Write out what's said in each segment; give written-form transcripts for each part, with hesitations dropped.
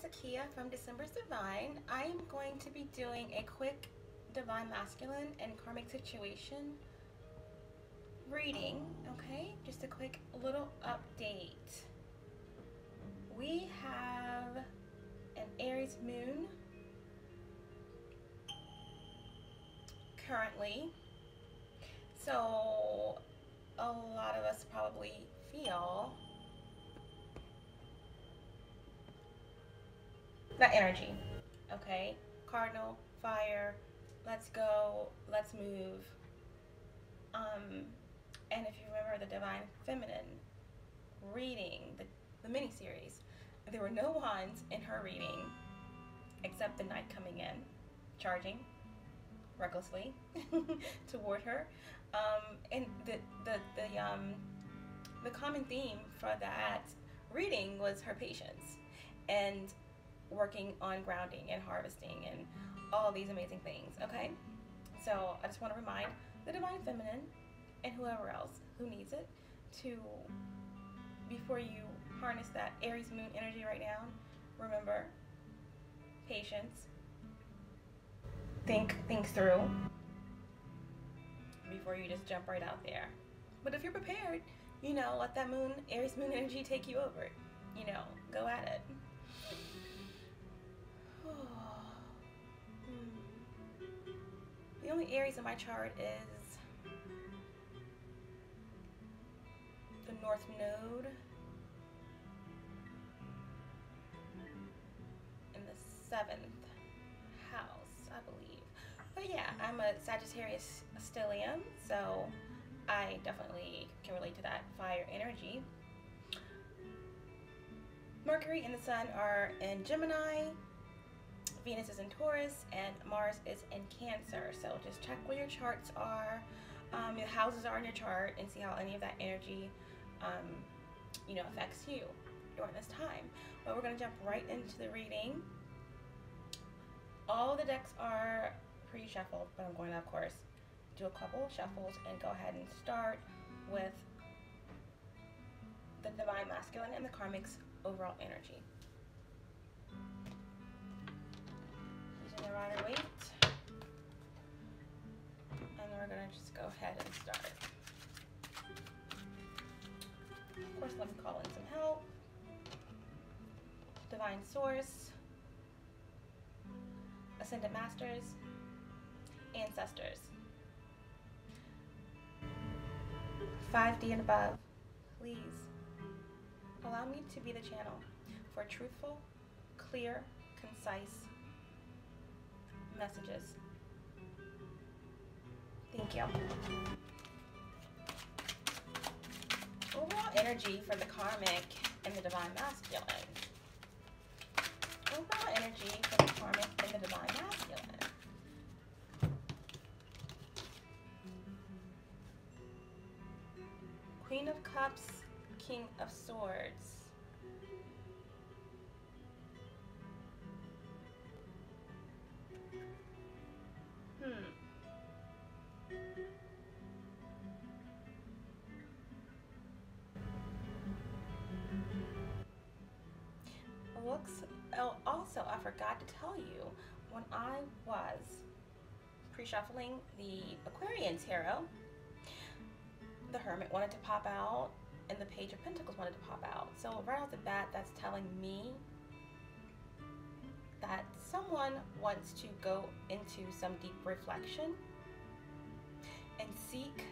Akia from December's Divine. I am going to be doing a quick Divine Masculine and Karmic situation reading, okay? Just a quick little update. We have an Aries moon currently, so a lot of us probably feel that energy, okay? Cardinal, fire, let's go, let's move. And if you remember the Divine Feminine reading, the mini-series, there were no wands in her reading except the knight coming in, charging recklessly toward her. And the common theme for that reading was her patience and working on grounding and harvesting and all these amazing things, okay? So I just want to remind the Divine Feminine and whoever else who needs it to, before you harness that Aries moon energy right now, remember patience. Think things through before you just jump right out there. But if you're prepared, you know, let that Aries moon energy take you over. You know, go at it. The only Aries in my chart is the North Node in the 7th house, I believe. But yeah, I'm a Sagittarius stellium, so I definitely can relate to that fire energy. Mercury and the Sun are in Gemini, Venus is in Taurus, and Mars is in Cancer. So just check where your charts are, your houses are in your chart, and see how any of that energy, affects you during this time. But we're going to jump right into the reading. All the decks are pre-shuffled, but I'm going to, of course, do a couple shuffles and go ahead and start with the Divine Masculine and the Karmic's overall energy. Using the Rider-Waite, and we're going to just go ahead and start. Of course, let me call in some help. Divine Source, Ascended Masters, Ancestors, 5D and above, please allow me to be the channel for truthful, clear, concise messages. Thank you. Overall energy for the Karmic and the Divine Masculine. Overall energy for the Karmic and the Divine Masculine. Queen of Cups, King of Swords. Also, I forgot to tell you, when I was pre-shuffling the Aquarian Tarot, the Hermit wanted to pop out and the Page of Pentacles wanted to pop out. So right off the bat, that's telling me that someone wants to go into some deep reflection and seek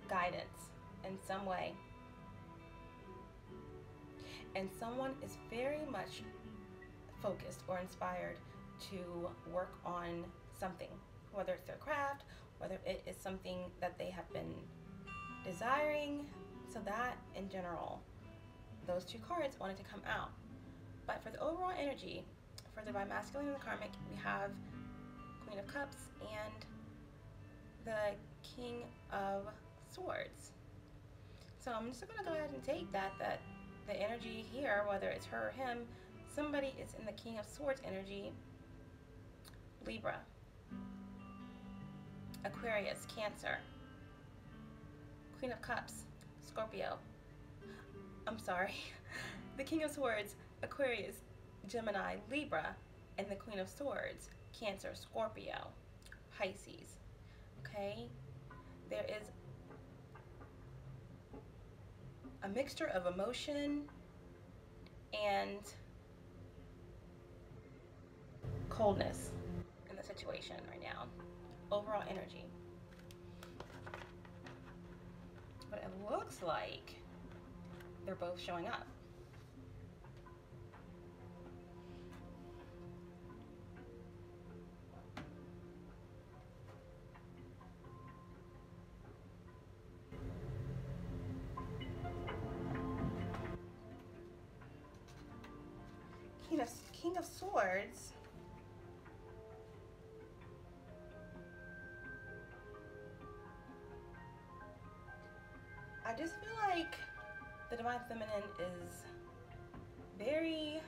guidance in some way. And someone is very much focused or inspired to work on something, whether it's their craft, whether it is something that they have been desiring. So that in general, those two cards wanted to come out. But for the overall energy, for the Divine Masculine and the Karmic, we have Queen of Cups and the King of Swords. So I'm just going to go ahead and take that the energy here, whether it's her or him, somebody is in the King of Swords energy. Libra, Aquarius, Cancer, Queen of Cups, Scorpio. I'm sorry. The King of Swords, Aquarius, Gemini, Libra, and the Queen of Swords, Cancer, Scorpio, Pisces. Okay? There is a mixture of emotion and coldness in the situation right now. Overall energy. But it looks like they're both showing up. King of Swords. I just feel like the Divine Feminine is very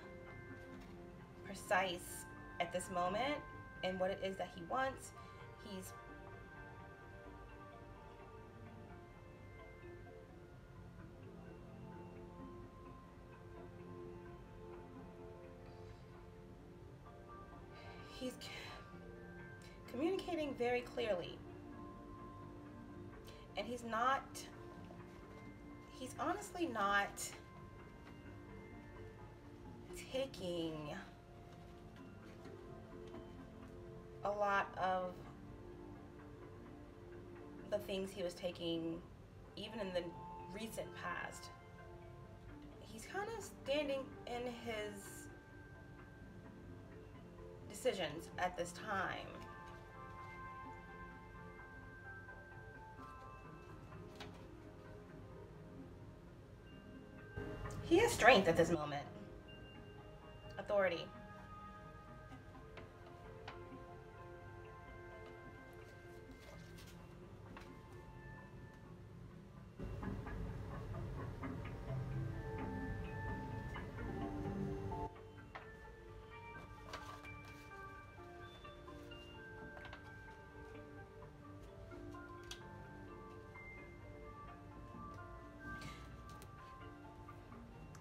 precise at this moment in what it is that he wants. He's communicating very clearly, and he's honestly not taking a lot of the things he was taking even in the recent past. He's kind of standing in his decisions at this time. He has strength at this moment. Authority.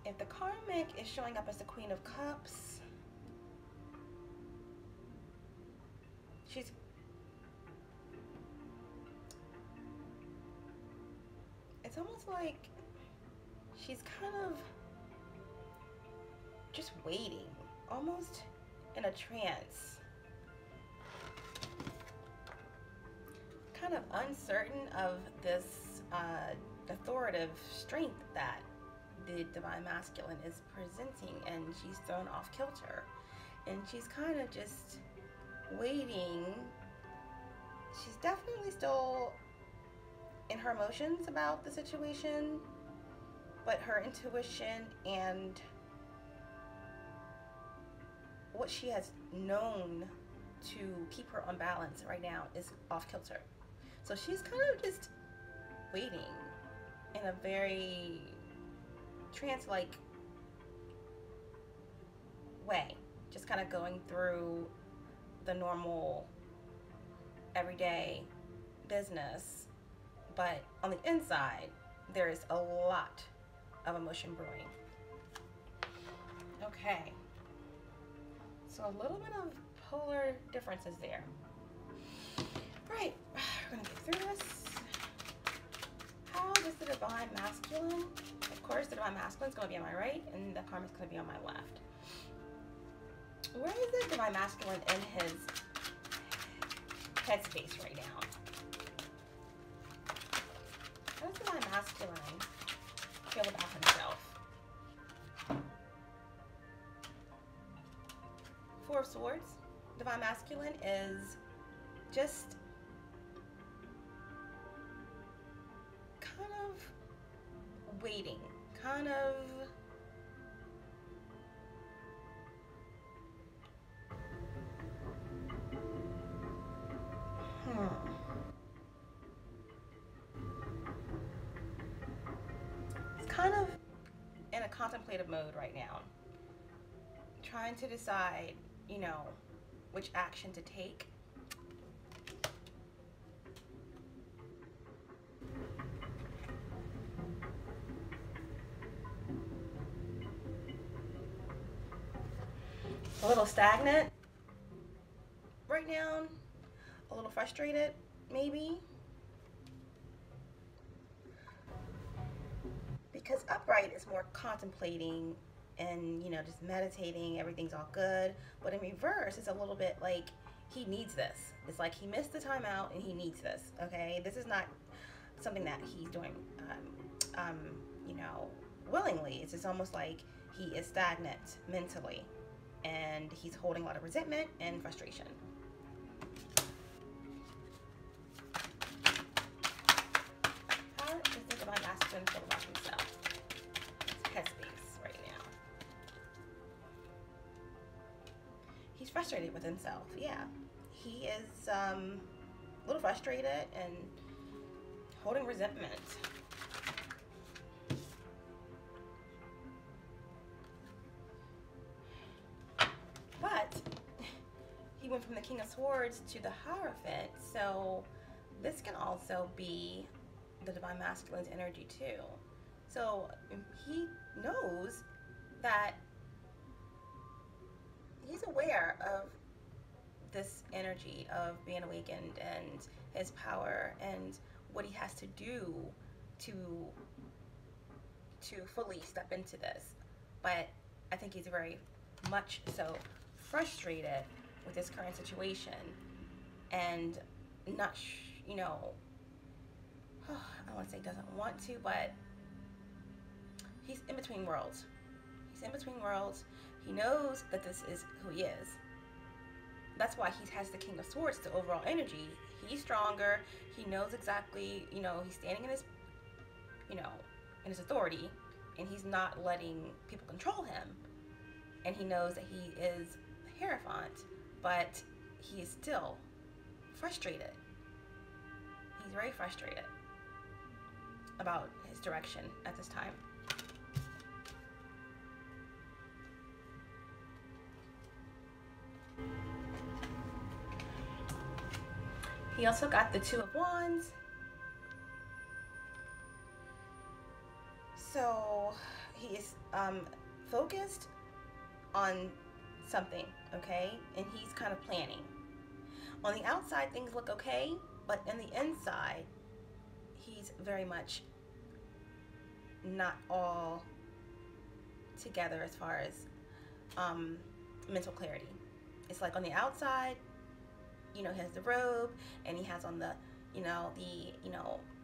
If the Karmic is showing up as the Queen of Cups, it's almost like she's kind of just waiting, almost in a trance. Kind of uncertain of this authoritative strength that the Divine Masculine is presenting, and she's thrown off kilter, and she's kind of just waiting. She's definitely still in her emotions about the situation, but her intuition and what she has known to keep her on balance right now is off kilter. So she's kind of just waiting in a very trance-like way, just kind of going through the normal everyday business, but on the inside there is a lot of emotion brewing. Okay, so a little bit of polar differences there. All right, we're gonna get through this. How does the Divine Masculine, of course the Divine Masculine is going to be on my right and the Karmic is going to be on my left. Where is the Divine Masculine in his headspace right now? How does the Divine Masculine feel about himself? Four of Swords. Divine Masculine is just kind of waiting, kind of it's kind of in a contemplative mode right now, trying to decide, you know, which action to take. a little stagnant right now, a little frustrated, maybe. Because upright is more contemplating and, you know, just meditating, everything's all good. But in reverse, it's a little bit like he needs this. It's like he missed the time out and he needs this, okay? This is not something that he's doing, you know, willingly. It's just almost like he is stagnant mentally and he's holding a lot of resentment and frustration. How does the divine masculine feel about himself? His headspace right now. He's frustrated with himself. Yeah, he is a little frustrated and holding resentment. But he went from the King of Swords to the Hierophant, so this can also be the divine masculine's energy too. So he knows that he's aware of this energy of being awakened and his power and what he has to do to fully step into this. But I think he's very much so frustrated with his current situation and not, you know, I don't want to say doesn't want to, but he's in between worlds. He's in between worlds. He knows that this is who he is. That's why he has the King of Swords, the overall energy. He's stronger. He knows exactly, you know, he's standing in his, you know, in his authority, and he's not letting people control him. And he knows that he is the hierophant, but he is still frustrated. He's very frustrated about his direction at this time. He also got the Two of Wands. So he is focused on something, okay? And he's kind of planning. On the outside, things look okay, but in the inside, he's very much not all together as far as mental clarity. It's like on the outside, you know, he has the robe and he has on the, you know,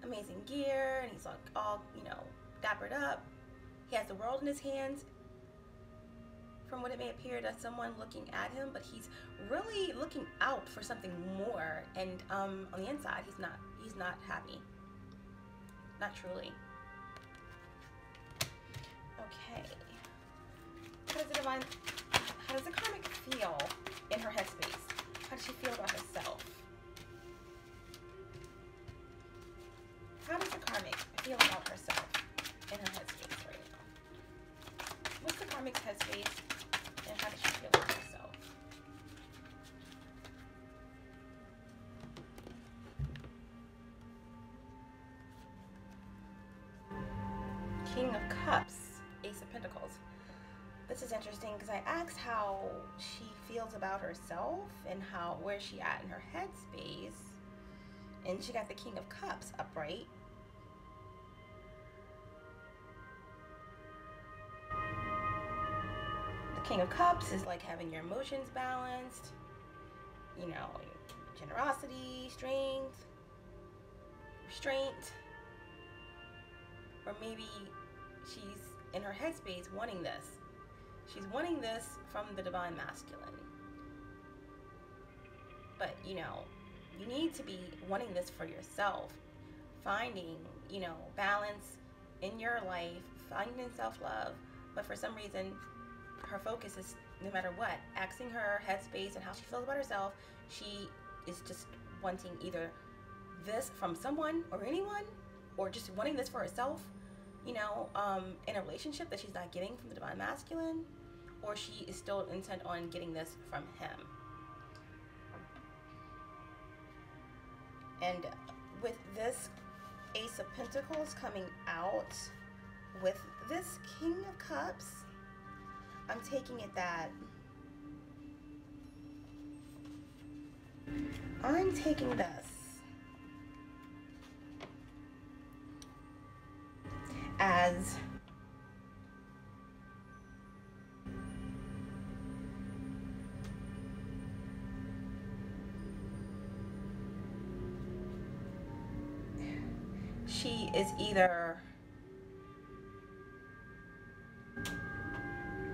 amazing gear, and he's like all, you know, dappered up. He has the world in his hands, from what it may appear to someone looking at him, but he's really looking out for something more. And on the inside, he's not happy. Not truly. Okay. How does the Karmic feel in her headspace? How does she feel about herself? How does the Karmic feel about herself in her headspace right now? What's the Karmic's headspace, and how does she feel about herself? King of Cups, Ace of Pentacles. This is interesting because I asked how she feels about herself and where she at in her headspace, and she got the King of Cups upright. The King of Cups is like having your emotions balanced, you know, generosity, strength, restraint, or maybe she's in her headspace wanting this. She's wanting this from the divine masculine. But, you know, you need to be wanting this for yourself. Finding, you know, balance in your life, finding self-love. But for some reason, her focus is, no matter what, asking her headspace and how she feels about herself, she is just wanting either this from someone or anyone, or just wanting this for herself, you know, in a relationship that she's not getting from the divine masculine, or she is still intent on getting this from him. And with this Ace of Pentacles coming out with this King of Cups, I'm taking it that I'm taking this as she is either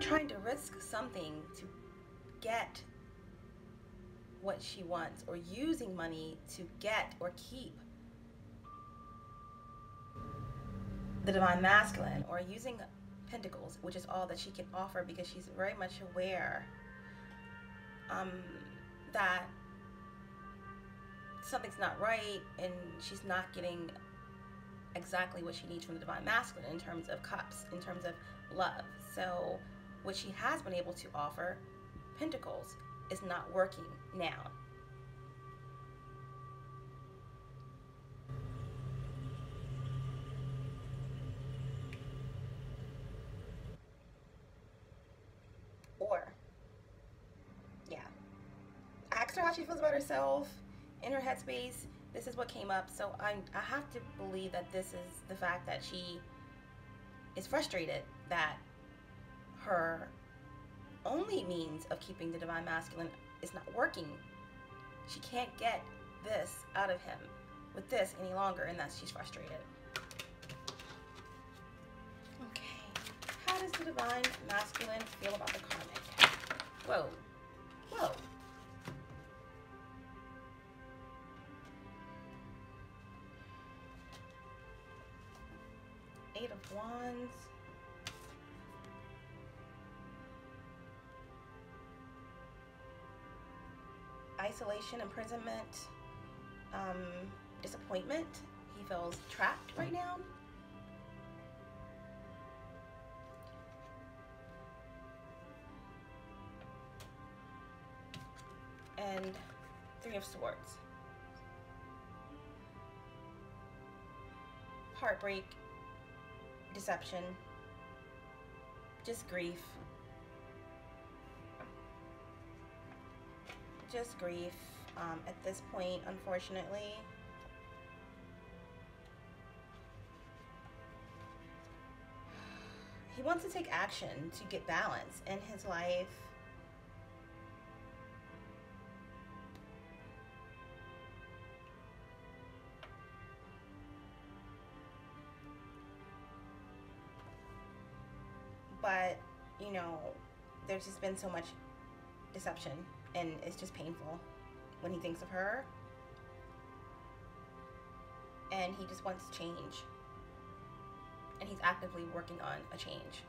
trying to risk something to get what she wants, or using money to get or keep the divine masculine, or using pentacles, which is all that she can offer, because she's very much aware that something's not right and she's not getting exactly what she needs from the divine masculine in terms of cups, in terms of love. So what she has been able to offer, pentacles, is not working now. Or, yeah. I asked her how she feels about herself in her headspace. This is what came up. So I have to believe that this is the fact that she is frustrated that her only means of keeping the divine masculine is not working. She can't get this out of him with this any longer, and that she's frustrated. Okay, how does the divine masculine feel about the karmic? Whoa, whoa. Eight of Wands. Isolation, imprisonment, disappointment. He feels trapped right now. And Three of Swords. Heartbreak, deception, just grief. Just grief at this point, unfortunately. He wants to take action to get balance in his life. But, you know, there's just been so much deception, and it's just painful when he thinks of her. And he just wants change. And he's actively working on a change.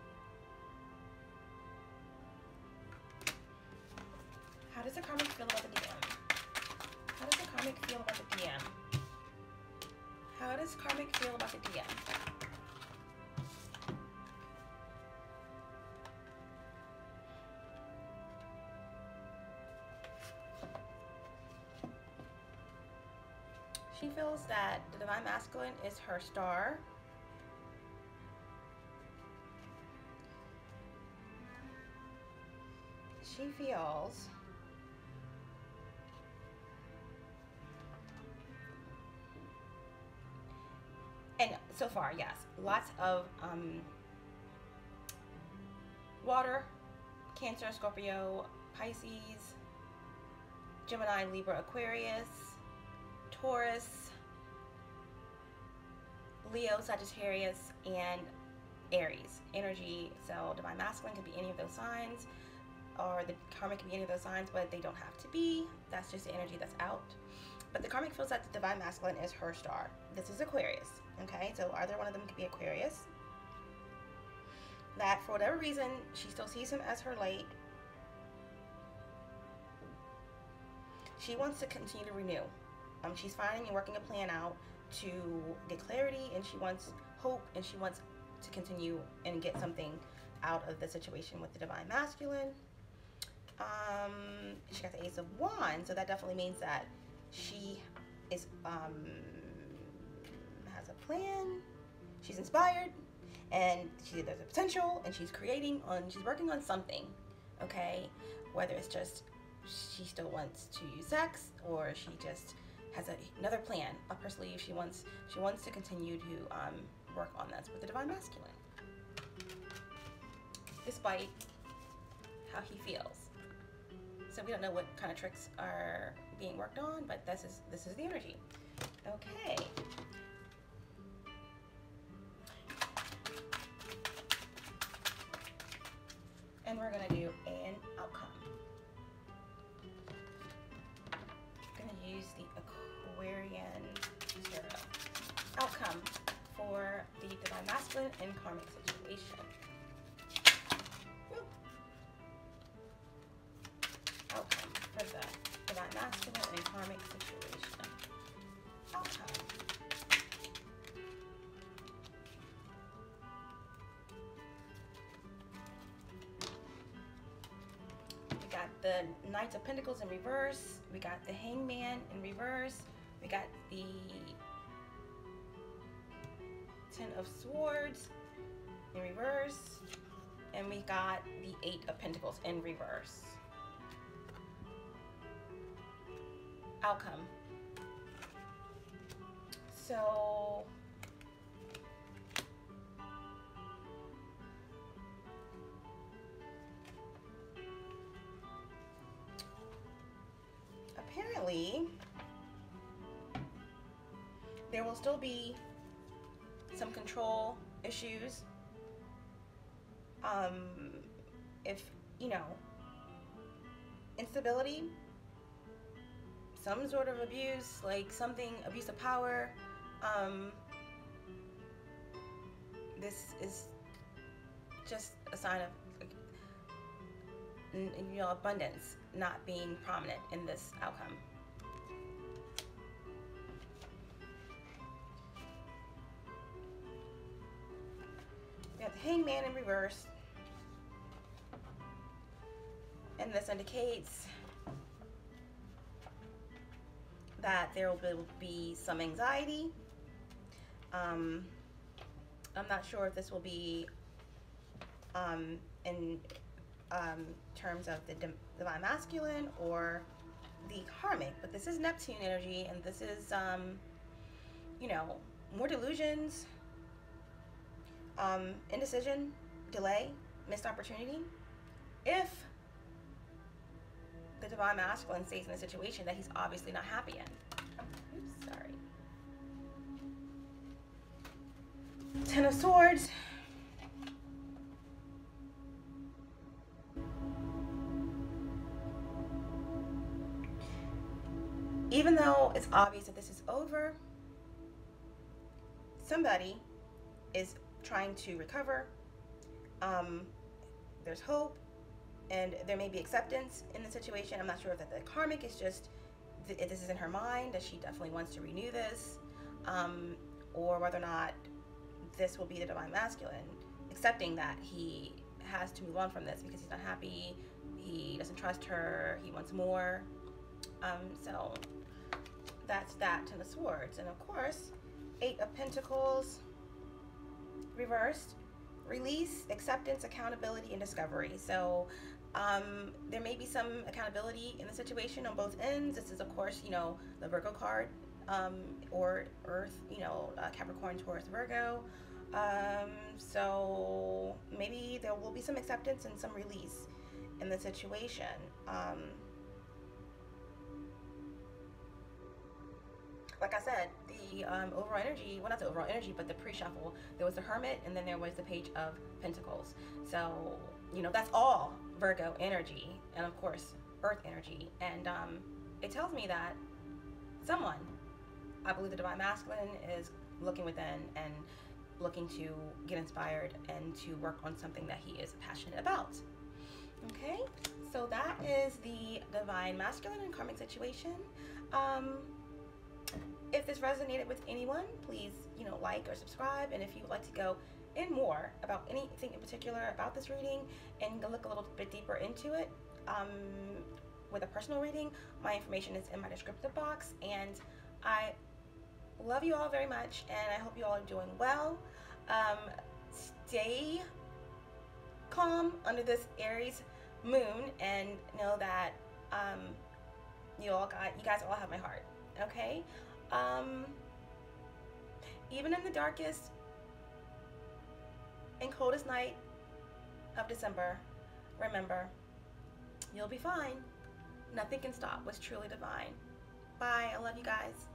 How does the karmic feel about the DM? How does the karmic feel about the DM? How does karmic feel about the DM? She feels that the divine masculine is her star. She feels and so far, yes, lots of water, Cancer, Scorpio, Pisces, Gemini, Libra, Aquarius, Taurus, Leo, Sagittarius, and Aries energy. So divine masculine could be any of those signs, or the karmic could be any of those signs, but they don't have to be. That's just the energy that's out. But the karmic feels that the divine masculine is her star. This is Aquarius, okay? So either one of them could be Aquarius. That for whatever reason, she still sees him as her light. She wants to continue to renew. She's finding and working a plan out to get clarity, and she wants hope, and she wants to continue and get something out of the situation with the divine masculine. She got the Ace of Wands, so that definitely means that she is has a plan. She's inspired, and there's a potential, and she's creating on. She's working on something, okay? Whether it's just she still wants to use sex, or she just has another plan up her sleeve. She wants to continue to work on this with the divine masculine, despite how he feels. So we don't know what kind of tricks are being worked on, but this is the energy. Okay. And we're gonna do an outcome. I'm gonna use the Aquarian tarot. Outcome for the divine masculine and karmic situation. Woo. Outcome for the divine masculine and karmic situation. Outcome. We got the Knight of Pentacles in reverse. We got the Hangman in reverse. We got the Ten of Swords in reverse. And we got the Eight of Pentacles in reverse. Outcome. So apparently there will still be some control issues. If, you know, instability, some sort of abuse, like something, abuse of power. This is just a sign of, you know, abundance not being prominent in this outcome. We have the Hangman in reverse, and this indicates that there will be some anxiety. I'm not sure if this will be in terms of the divine masculine or the karmic, but this is Neptune energy, and this is you know, more delusions, indecision, delay, missed opportunity. If the divine masculine stays in a situation that he's obviously not happy in. Oops, sorry. Ten of Swords. Even though it's obvious that this is over, somebody is trying to recover. There's hope, and there may be acceptance in the situation. I'm not sure if that the karmic is just, this is in her mind, that she definitely wants to renew this, or whether or not this will be the divine masculine, accepting that he has to move on from this because he's not happy, he doesn't trust her, he wants more. So that's that, Ten of Swords. And of course, Eight of Pentacles reversed, release, acceptance, accountability, and discovery. So there may be some accountability in the situation on both ends. This is, of course, you know, the Virgo card, or Earth, you know, Capricorn, Taurus, Virgo. So maybe there will be some acceptance and some release in the situation. Like I said, the overall energy, well, not the overall energy, but the pre-shuffle, there was the Hermit, and then there was the Page of Pentacles. So, you know, that's all Virgo energy, and of course, Earth energy. And it tells me that someone, I believe the divine masculine, is looking within and looking to get inspired and to work on something that he is passionate about. Okay, so that is the divine masculine and karmic situation. If this resonated with anyone, please, you know, like or subscribe. And if you would like to go in more about anything in particular about this reading and look a little bit deeper into it, with a personal reading, my information is in my descriptive box. And I love you all very much, and I hope you all are doing well. Stay calm under this Aries moon, and know that Um, you guys all have my heart. Okay. Even in the darkest and coldest night of December, remember, you'll be fine. Nothing can stop what's truly divine. Bye. I love you guys.